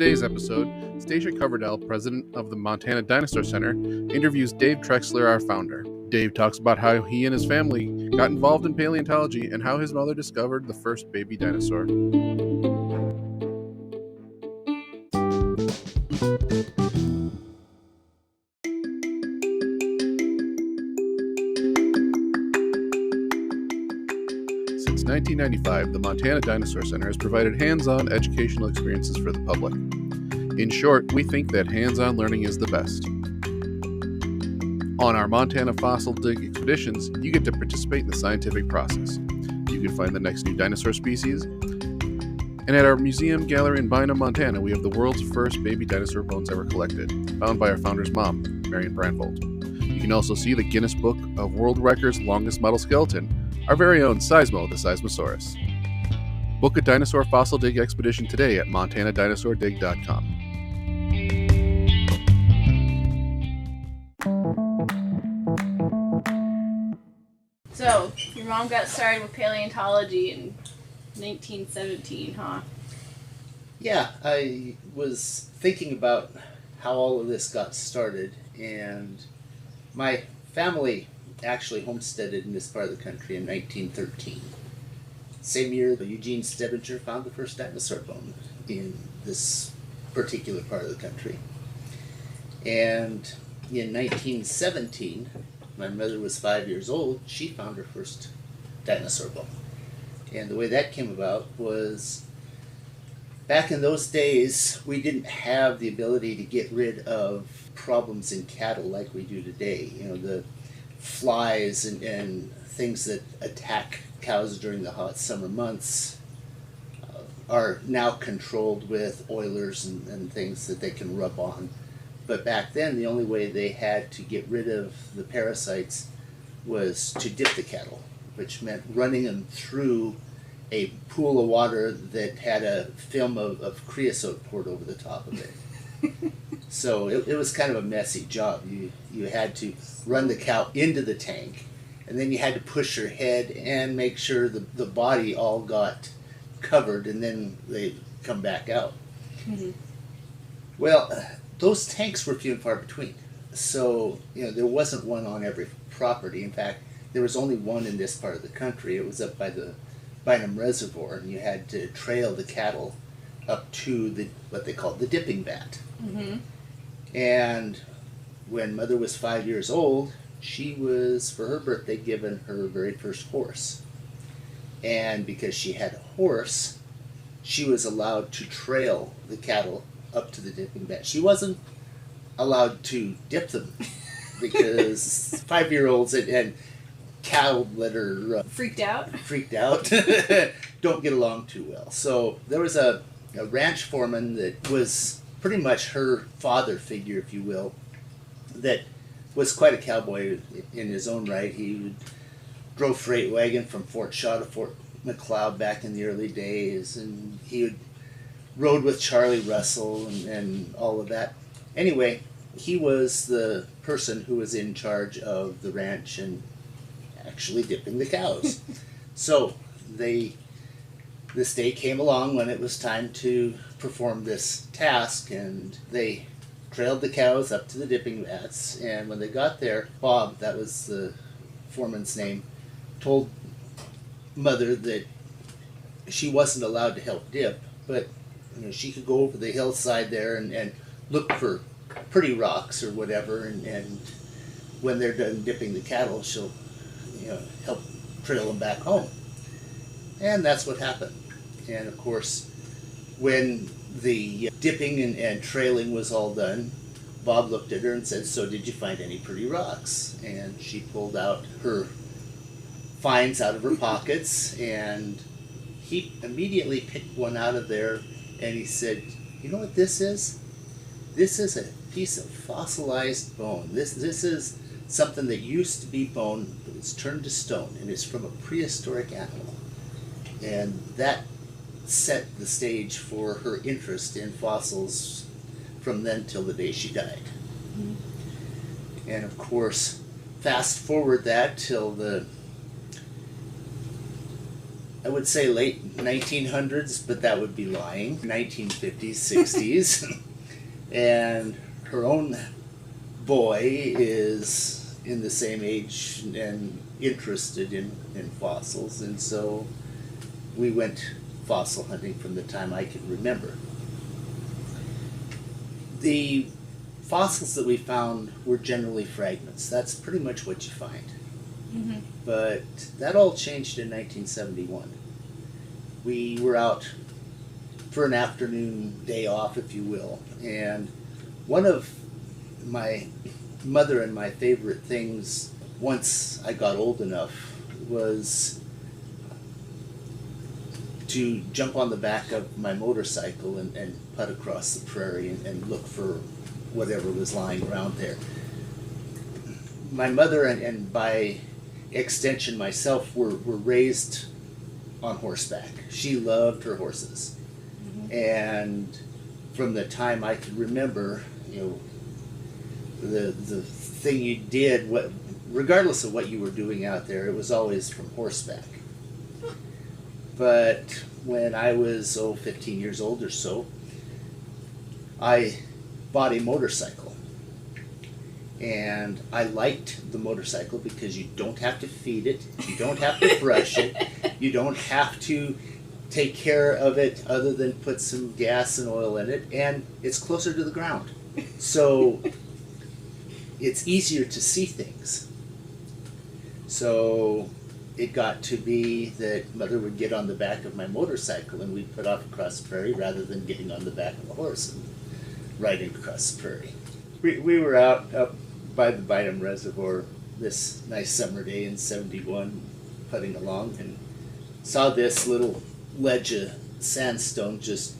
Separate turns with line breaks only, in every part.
today's episode, Stacia Coverdell, president of the Montana Dinosaur Center, interviews Dave Trexler, our founder. Dave talks about how he and his family got involved in paleontology and how his mother discovered the first baby dinosaur. Since 1995, the Montana Dinosaur Center has provided hands-on educational experiences for the public. In short, we think that hands-on learning is the best. On our Montana fossil dig expeditions, you get to participate in the scientific process. You can find the next new dinosaur species. And at our museum gallery in Bynum, Montana, we have the world's first baby dinosaur bones ever collected, found by our founder's mom, Marion Brandvold. You can also see the Guinness Book of World Records longest model skeleton, our very own Seismo, the Seismosaurus. Book a dinosaur fossil dig expedition today at montanadinosaurdig.com.
So, your mom got started with paleontology in 1917, huh?
Yeah, I was thinking about how all of this got started, and my family actually homesteaded in this part of the country in 1913. Same year that Eugene Stedinger found the first dinosaur bone in this particular part of the country. And in 1917, my mother was 5 years old, she found her first dinosaur bone. And the way that came about was, back in those days, we didn't have the ability to get rid of problems in cattle like we do today. You know, the flies and things that attack cows during the hot summer months are now controlled with oilers and things that they can rub on. But back then, the only way they had to get rid of the parasites was to dip the cattle, which meant running them through a pool of water that had a film of creosote poured over the top of it. So it was kind of a messy job. You had to run the cow into the tank, and then you had to push her head and make sure the body all got covered, and then they come back out. Mm-hmm. Well, those tanks were few and far between. So, there wasn't one on every property. In fact, there was only one in this part of the country. It was up by the Bynum Reservoir, and you had to trail the cattle up to what they called the dipping vat. Mm-hmm. And when Mother was 5 years old, she was, for her birthday, given her very first horse. And because she had a horse, she was allowed to trail the cattle up to the dipping vat. She wasn't allowed to dip them because 5-year-olds and cow litter
freaked out
don't get along too well. So there was a ranch foreman that was pretty much her father figure, if you will, that was quite a cowboy in his own right. He drove freight wagon from Fort Shaw to Fort McLeod back in the early days, and he rode with Charlie Russell and all of that. Anyway, he was the person who was in charge of the ranch and actually dipping the cows. So this day came along when it was time to perform this task, and they trailed the cows up to the dipping vats, and when they got there, Bob, that was the foreman's name, told Mother that she wasn't allowed to help dip, but she could go over the hillside there and look for pretty rocks or whatever, and when they're done dipping the cattle, she'll help trail them back home. And that's what happened. And of course, when the dipping and trailing was all done, Bob looked at her and said, "So did you find any pretty rocks?" And she pulled out her finds out of her pockets, and he immediately picked one out of there, and he said, "You know what this is? This is a piece of fossilized bone. This is something that used to be bone, but it's turned to stone, and it's from a prehistoric animal." And that set the stage for her interest in fossils from then till the day she died. Mm-hmm. And of course, fast forward that till the I would say late 1900s, but that would be lying. 1950s, 60s. And her own boy is in the same age and interested in fossils, and so we went fossil hunting from the time I can remember. The fossils that we found were generally fragments. That's pretty much what you find.
Mm-hmm.
But that all changed in 1971. We were out for an afternoon day off, if you will, and one of my mother and my favorite things once I got old enough was to jump on the back of my motorcycle and putt across the prairie and look for whatever was lying around there. My mother and by extension myself were raised on horseback. She loved her horses. Mm-hmm. And from the time I could remember, the thing you did, regardless of what you were doing out there, it was always from horseback. But when I was 15 years old or so, I bought a motorcycle. And I liked the motorcycle because you don't have to feed it, you don't have to brush it, you don't have to take care of it other than put some gas and oil in it, and it's closer to the ground. So it's easier to see things. So it got to be that Mother would get on the back of my motorcycle and we'd put off across the prairie rather than getting on the back of a horse and riding across the prairie. We were up by the Bynum Reservoir this nice summer day in '71, putting along, and saw this little ledge of sandstone just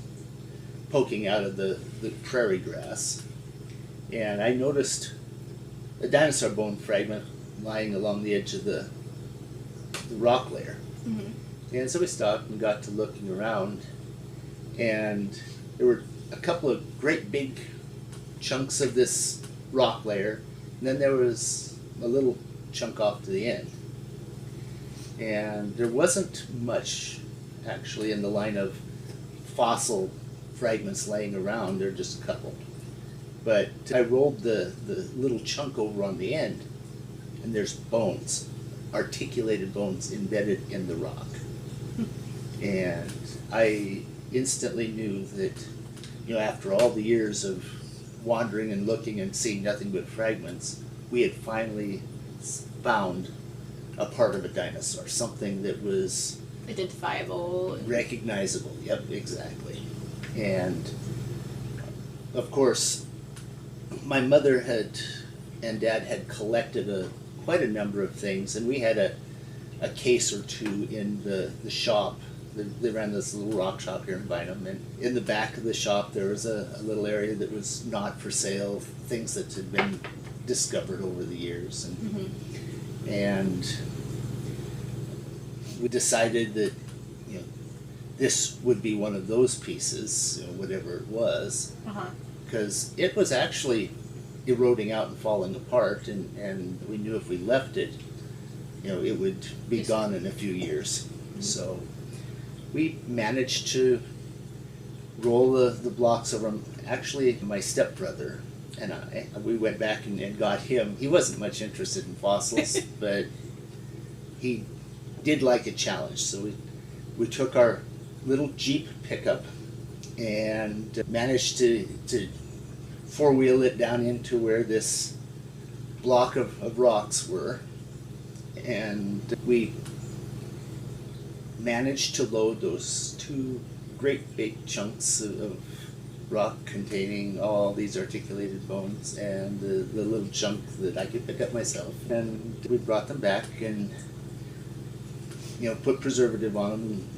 poking out of the prairie grass. And I noticed a dinosaur bone fragment lying along the edge of the rock layer. Mm-hmm. And so we stopped and got to looking around, and there were a couple of great big chunks of this rock layer, and then there was a little chunk off to the end. And there wasn't much actually in the line of fossil fragments laying around. There are just a couple. But I rolled the little chunk over on the end, and there's bones, articulated bones embedded in the rock. And I instantly knew that, after all the years of wandering and looking and seeing nothing but fragments, we had finally found a part of a dinosaur, something that was
identifiable,
recognizable. Yep, exactly. And of course, my mother and dad had collected quite a number of things, and we had a case or two in the shop. They ran this little rock shop here in Bynum, and in the back of the shop there was a little area that was not for sale, things that had been discovered over the years. And, mm-hmm. and we decided that this would be one of those pieces, whatever it was, because it was actually eroding out and falling apart, and we knew if we left it, it would be gone in a few years. Mm-hmm. So we managed to roll the blocks over them. Actually, my stepbrother and we went back and got him. He wasn't much interested in fossils, but he did like a challenge. So we took our little Jeep pickup and managed to four-wheel it down into where this block of rocks were. And we managed to load those two great big chunks of rock containing all these articulated bones and the little chunk that I could pick up myself. And we brought them back and put preservative on them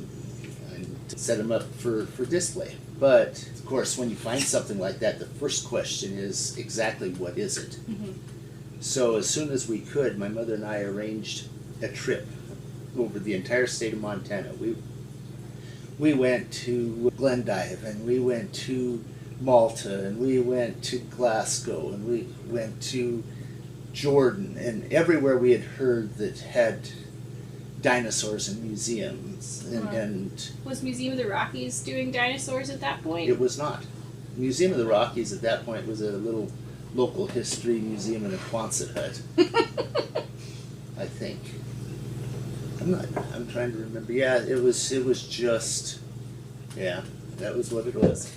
and set them up for display. But of course, when you find something like that, the first question is exactly what is it? Mm-hmm. So as soon as we could, my mother and I arranged a trip over the entire state of Montana. We went to Glendive, and we went to Malta, and we went to Glasgow, and we went to Jordan, and everywhere we had heard that had dinosaurs in museums, and
Was Museum of the Rockies doing dinosaurs at that point?
it was not. Museum of the Rockies at that point was a little local history museum in a Quonset hut, I think. I'm trying to remember. Yeah, it was just, yeah, that was what it was.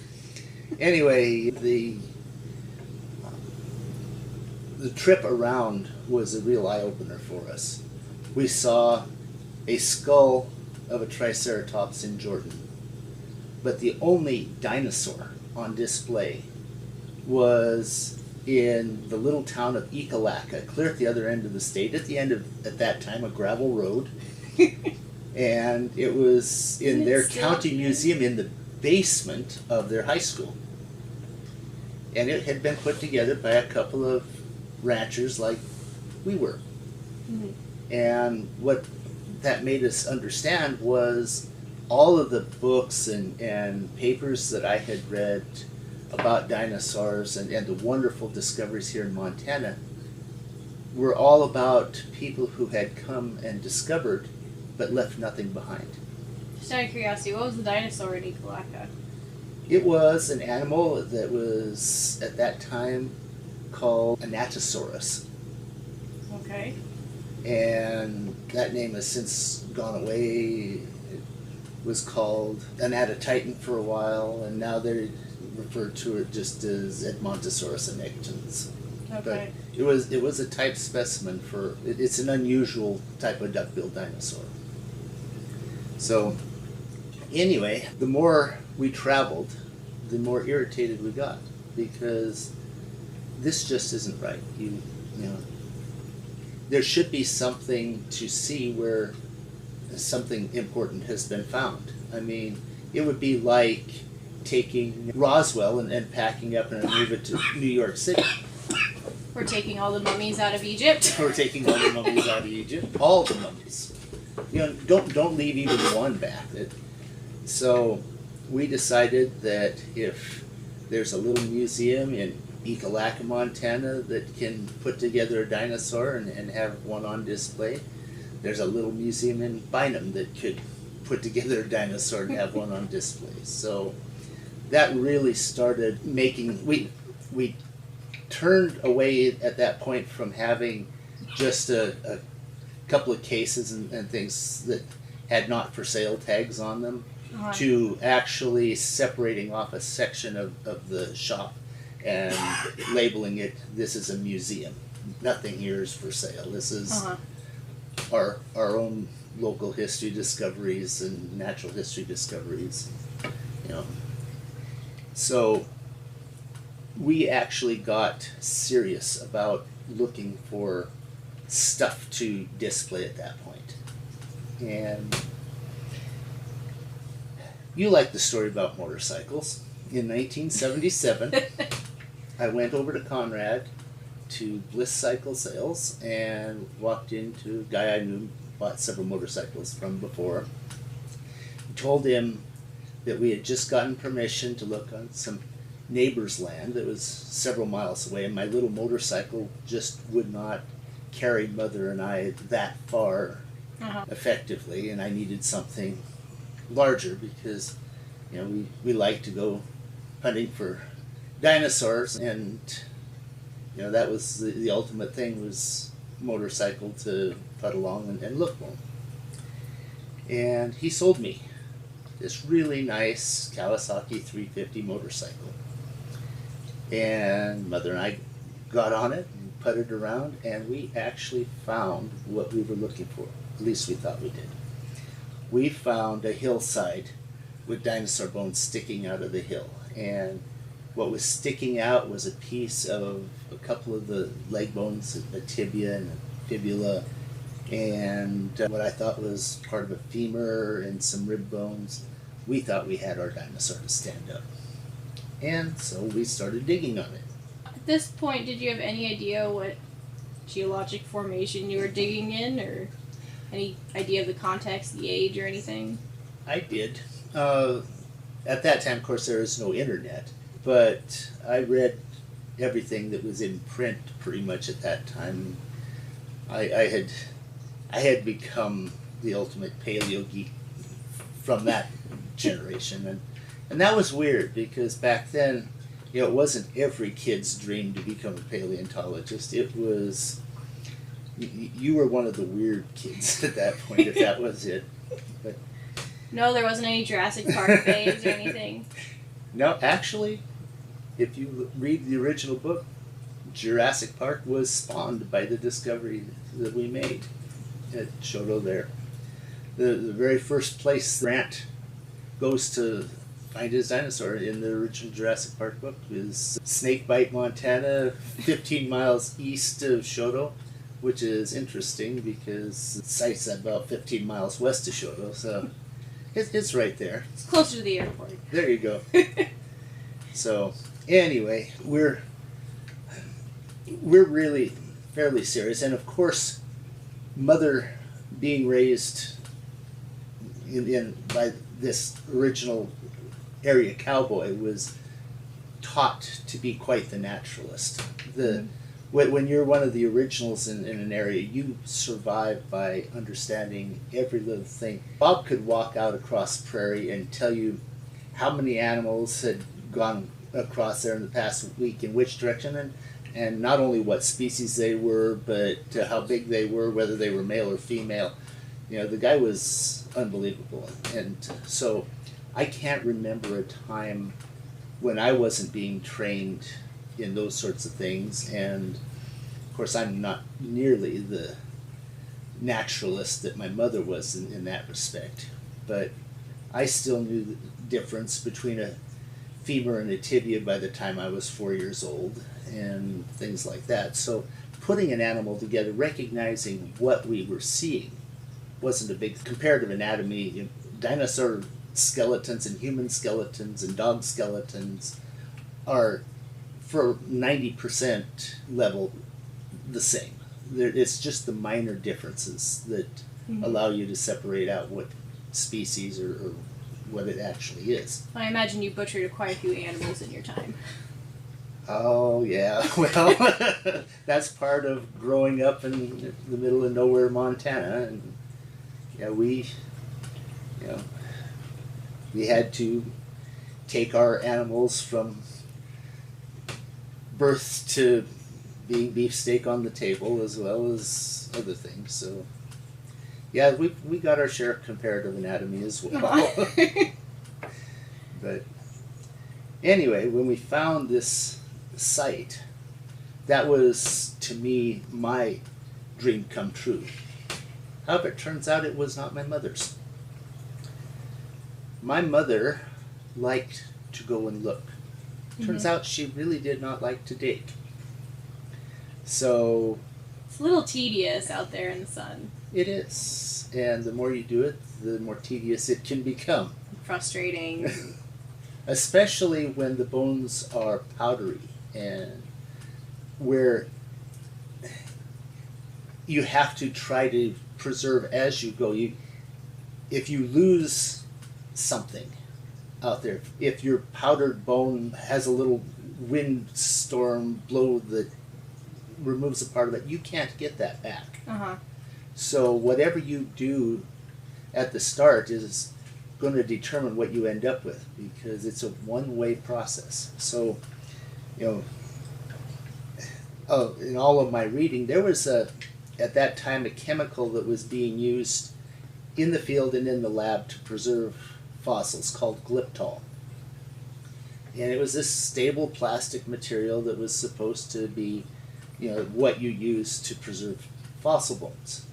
Anyway, the trip around was a real eye-opener for us. We saw a skull of a Triceratops in Jordan, but the only dinosaur on display was in the little town of Ekalaka, clear at the other end of the state, at the end of, at that time, a gravel road. And it was in their county museum in the basement of their high school. And it had been put together by a couple of ranchers like we were. Mm-hmm. And what that made us understand was all of the books and papers that I had read about dinosaurs and the wonderful discoveries here in Montana were all about people who had come and discovered but left nothing behind.
Just out of curiosity, what was the dinosaur in Ekalaka?
It was an animal that was at that time called Anatosaurus.
Okay.
And that name has since gone away. It was called Anatotitan for a while, and now they refer to it just as Edmontosaurus annectens.
Okay.
But it was a type specimen for, it's an unusual type of duck-billed dinosaur. So anyway, the more we traveled, the more irritated we got, because this just isn't right. You know, there should be something to see where something important has been found. I mean, it would be like taking Roswell and packing up and move it to New York City.
We're taking all the mummies out of Egypt.
We're taking all the mummies out of Egypt. All the mummies. You know, don't leave even one back. So we decided that if there's a little museum in Ekalaka, Montana that can put together a dinosaur and have one on display, there's a little museum in Bynum that could put together a dinosaur and have one on display. So that really started making, we turned away at that point from having just a couple of cases and things that had not for sale tags on them, to actually separating off a section of the shop and labeling it, this is a museum. Nothing here is for sale. This is our own local history discoveries and natural history discoveries. You know. So we actually got serious about looking for stuff to display at that point. And you like the story about motorcycles. In 1977, I went over to Conrad to Bliss Cycle Sales and walked into a guy I knew, bought several motorcycles from before. Told him that we had just gotten permission to look on some neighbor's land that was several miles away, and my little motorcycle just would not carry Mother and I that far effectively, and I needed something larger because, you know, we like to go hunting for dinosaurs, and you know, that was the ultimate thing, was motorcycle to put along and look for. And he sold me this really nice Kawasaki 350 motorcycle, and Mother and I got on it and putted around, and we actually found what we were looking for. At least we thought we did. We found a hillside with dinosaur bones sticking out of the hill, and what was sticking out was a piece of a couple of the leg bones, a tibia and a fibula, and what I thought was part of a femur and some rib bones. We thought we had our dinosaur to stand up. And so we started digging on it.
At this point, did you have any idea what geologic formation you were digging in, or any idea of the context, the age, or anything?
I did. At that time, of course, there was no internet, but I read everything that was in print pretty much at that time. I had become the ultimate paleo geek from that generation, and that was weird because back then, it wasn't every kid's dream to become a paleontologist. It was you were one of the weird kids at that point, if that was it. But
no, there wasn't any Jurassic Park babes or anything.
no, actually, if you read the original book, Jurassic Park was spawned by the discovery that we made at Shoto there. The very first place Grant goes to find his dinosaur in the original Jurassic Park book is Snakebite, Montana, 15 miles east of Shoto, which is interesting because the site's about 15 miles west of Shoto, so it's right there.
It's closer to the airport.
There you go. So anyway, we're really fairly serious, and of course, Mother being raised in by this original area cowboy was taught to be quite the naturalist. When you're one of the originals in an area, you survive by understanding every little thing. Bob could walk out across prairie and tell you how many animals had gone across there in the past week, in which direction, and not only what species they were, but how big they were, whether they were male or female. The guy was unbelievable. And so I can't remember a time when I wasn't being trained in those sorts of things. And of course, I'm not nearly the naturalist that my mother was in that respect. But I still knew the difference between a femur and a tibia by the time I was 4 years old and things like that. So putting an animal together, recognizing what we were seeing, wasn't a big comparative anatomy. Dinosaur skeletons and human skeletons and dog skeletons are, for 90% level, the same. It's just the minor differences that allow you to separate out what species or what it actually is.
I imagine you butchered quite a few animals in your time.
Oh, yeah. Well, that's part of growing up in the middle of nowhere, Montana. And yeah, we had to take our animals from birth to being beefsteak on the table as well as other things. So yeah, we got our share of comparative anatomy as well. But anyway, when we found this site, that was, to me, my dream come true. However, it turns out it was not my mother's. My mother liked to go and look. Turns out she really did not like to dig. So
it's a little tedious out there in the sun.
It is. And the more you do it, the more tedious it can become.
Frustrating.
Especially when the bones are powdery and where you have to try to preserve as you go. If you lose something out there, if your powdered bone has a little windstorm blow that removes a part of it, you can't get that back. So whatever you do at the start is going to determine what you end up with, because it's a one-way process. So, in all of my reading, there was at that time a chemical that was being used in the field and in the lab to preserve fossils called glyptol. And it was this stable plastic material that was supposed to be, what you use to preserve fossil bones.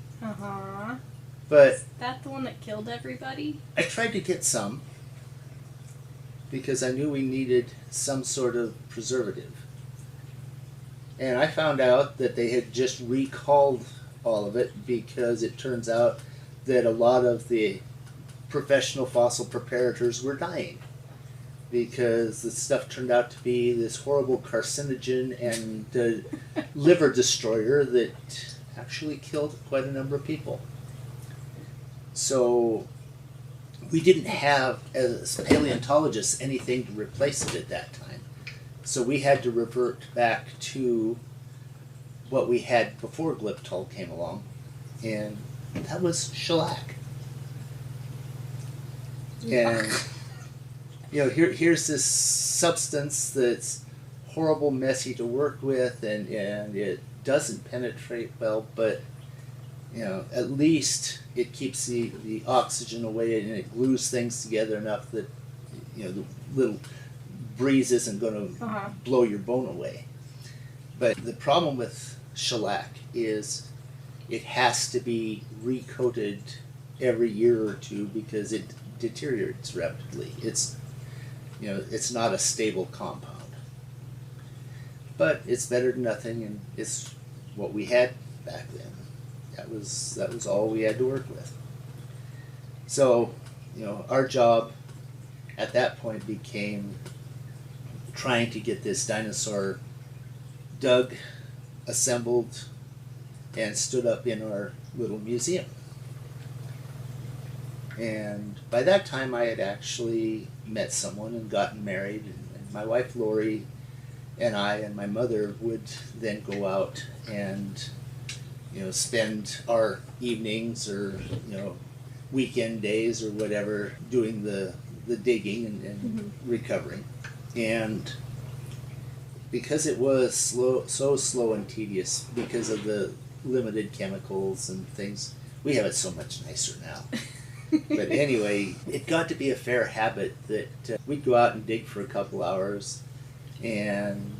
But
is that the one that killed everybody?
I tried to get some because I knew we needed some sort of preservative. And I found out that they had just recalled all of it because it turns out that a lot of the professional fossil preparators were dying because the stuff turned out to be this horrible carcinogen and liver destroyer that actually killed quite a number of people. So we didn't have, as paleontologists, anything to replace it at that time. So we had to revert back to what we had before glyptol came along. And That was shellac. And here's this substance that's horrible, messy to work with, and it doesn't penetrate well, but at least it keeps the oxygen away, and it glues things together enough that the little breeze isn't going to blow your bone away. But the problem with shellac is it has to be recoated every year or two because it deteriorates rapidly. It's not a stable compound. But it's better than nothing, and it's what we had back then. That was all we had to work with. So, our job at that point became trying to get this dinosaur dug, assembled, and stood up in our little museum. And by that time I had actually met someone and gotten married, and my wife Lori and I and my mother would then go out and spend our evenings or weekend days or whatever doing the digging and recovering. And because it was so slow and tedious because of the limited chemicals and things, we have it so much nicer now. But anyway, it got to be a fair habit that we'd go out and dig for a couple hours, and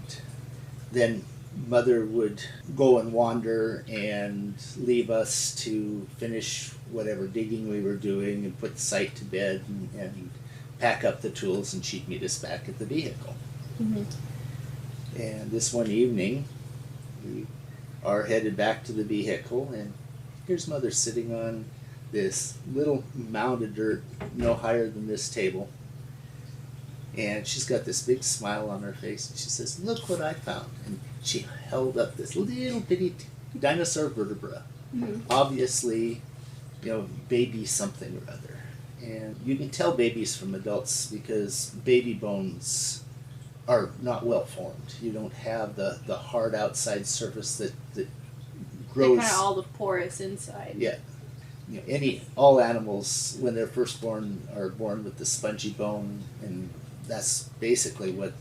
then Mother would go and wander and leave us to finish whatever digging we were doing and put the site to bed and pack up the tools, and she'd meet us back at the vehicle. And this one evening, we are headed back to the vehicle, and here's Mother sitting on this little mound of dirt no higher than this table. And she's got this big smile on her face, and she says, "Look what I found." And she held up this little bitty dinosaur vertebra. Obviously, baby something or other. And you can tell babies from adults because baby bones are not well formed. You don't have the hard outside surface that grows.
They're kind of all the porous inside.
Yeah. All animals when they're first born are born with the spongy bone, and that's basically what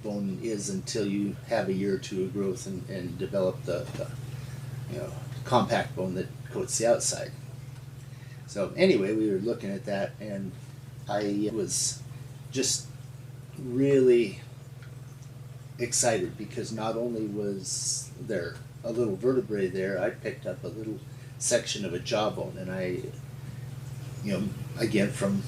bone is until you have a year or two of growth and develop the compact bone that coats the outside. So anyway, we were looking at that, and I was just really excited because not only was there a little vertebrae there, I picked up a little section of a jawbone, and I, again from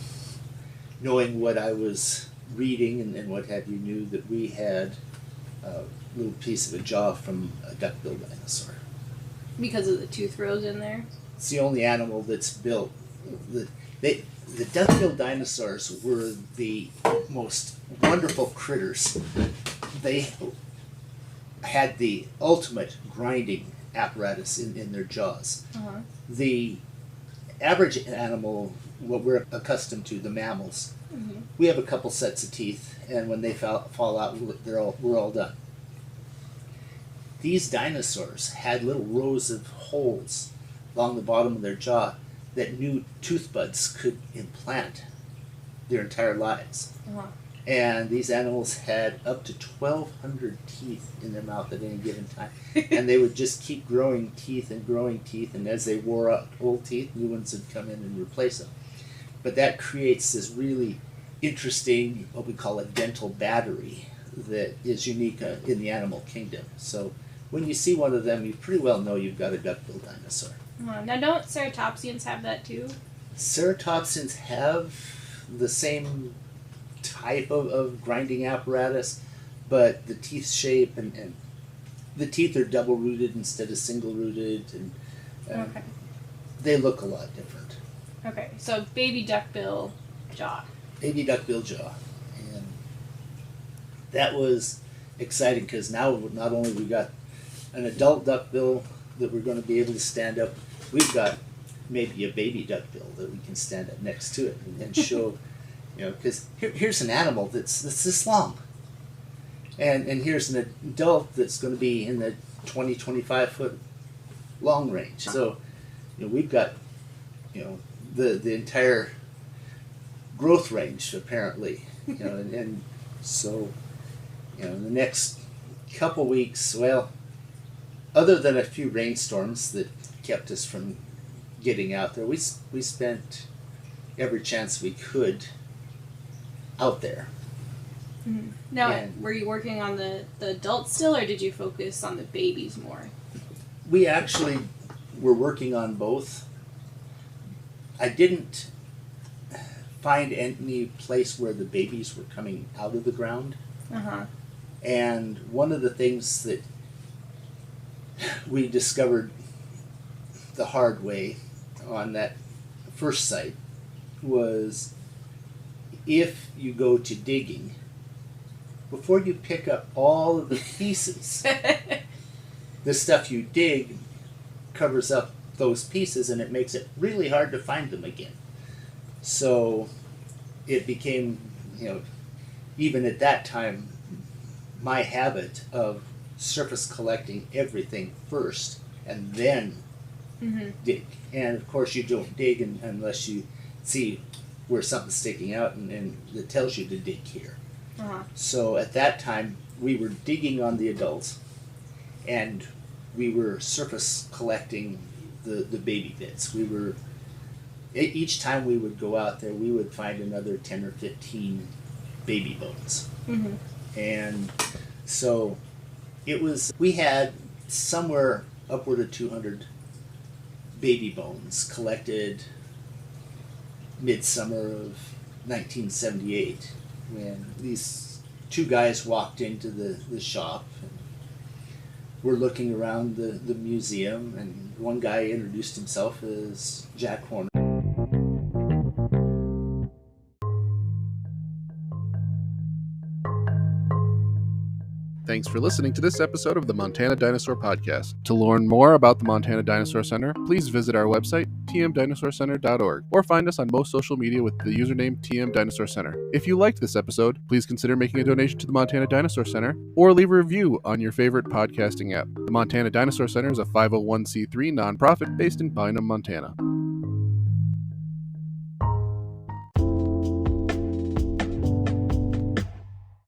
knowing what I was reading and what have you, knew that we had a little piece of a jaw from a duck-bill dinosaur.
Because of the tooth rows in there?
It's the only animal that's built. The duck-bill dinosaurs were the most wonderful critters. They had the ultimate grinding apparatus in their jaws. The average animal, what we're accustomed to, the mammals, we have a couple sets of teeth, and when they fall out, we're all done. These dinosaurs had little rows of holes along the bottom of their jaw that new tooth buds could implant their entire lives. And these animals had up to 1,200 teeth in their mouth at any given time. And they would just keep growing teeth, and as they wore out old teeth, new ones would come in and replace them. But that creates this really interesting, what we call a dental battery, that is unique in the animal kingdom. So when you see one of them, you pretty well know you've got a duck-billed dinosaur.
Now, don't ceratopsians have that too?
Ceratopsians have the same type of grinding apparatus, but the teeth shape and the teeth are double-rooted instead of single-rooted, and
Okay.
they look a lot different.
Okay, so baby duckbill jaw.
Baby duckbill jaw. And that was exciting because now not only we got an adult duckbill that we're going to be able to stand up, we've got maybe a baby duckbill that we can stand up next to it and show, because here's an animal that's this long. And here's an adult that's going to be in the 20, 25 foot long range. So, we've got the entire growth range apparently, and so in the next couple weeks, well, other than a few rainstorms that kept us from getting out there, we spent every chance we could out there.
Mm-hmm. Now,
And
were you working on the adults still, or did you focus on the babies more?
we actually were working on both. I didn't find any place where the babies were coming out of the ground.
Uh-huh.
And one of the things that we discovered the hard way on that first site was, if you go to digging, before you pick up all of the pieces, the stuff you dig covers up those pieces and it makes it really hard to find them again. So it became, even at that time, my habit of surface collecting everything first and then dig. And of course you don't dig unless you see where something's sticking out and it tells you to dig here.
Uh-huh.
So at that time we were digging on the adults and we were surface collecting the baby bits. We were, each time we would go out there, we would find another 10 or 15 baby bones.
Mm-hmm.
And so we had somewhere upward of 200 baby bones collected midsummer of 1978 when these two guys walked into the shop and were looking around the museum, and one guy introduced himself as Jack Horner.
Thanks for listening to this episode of the Montana Dinosaur Podcast. To learn more about the Montana Dinosaur Center, please visit our website, tmdinosaurcenter.org, or find us on most social media with the username TM Dinosaur Center. If you liked this episode, please consider making a donation to the Montana Dinosaur Center, or leave a review on your favorite podcasting app. The Montana Dinosaur Center is a 501c3 nonprofit based in Bynum, Montana.